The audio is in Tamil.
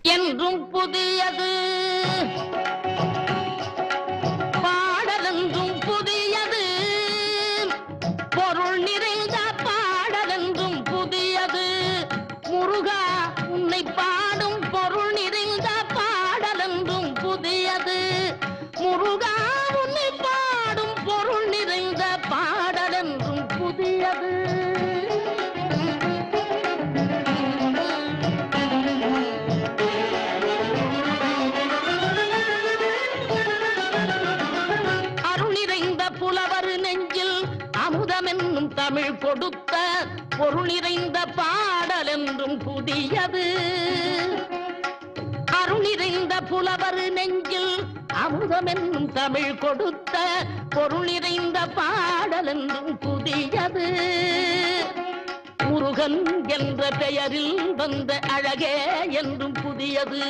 என்றும் புதியது பாடலென்றும் புதியது பொருள் நிறைந்த பாடலென்றும் புதியது முருகா உன்னை பாடும் பொருள் நிறைந்த பாடலென்றும் புதியது முருகா உன்னை பாடும் பொருள் நிறைந்த பாடலென்றும் புதியது புலவர் நெஞ்சில் அமுதமென்னும் தமிழ் கொடுத்த பொருள் நிறைந்த பாடல் என்றும் புதியது அருள் நிறைந்த புலவர் நெஞ்சில் அமுதமென்னும் தமிழ் கொடுத்த பொருள் நிறைந்த பாடல் என்றும் புதியது முருகன் என்ற பெயரில் வந்த அழகே என்றும் புதியது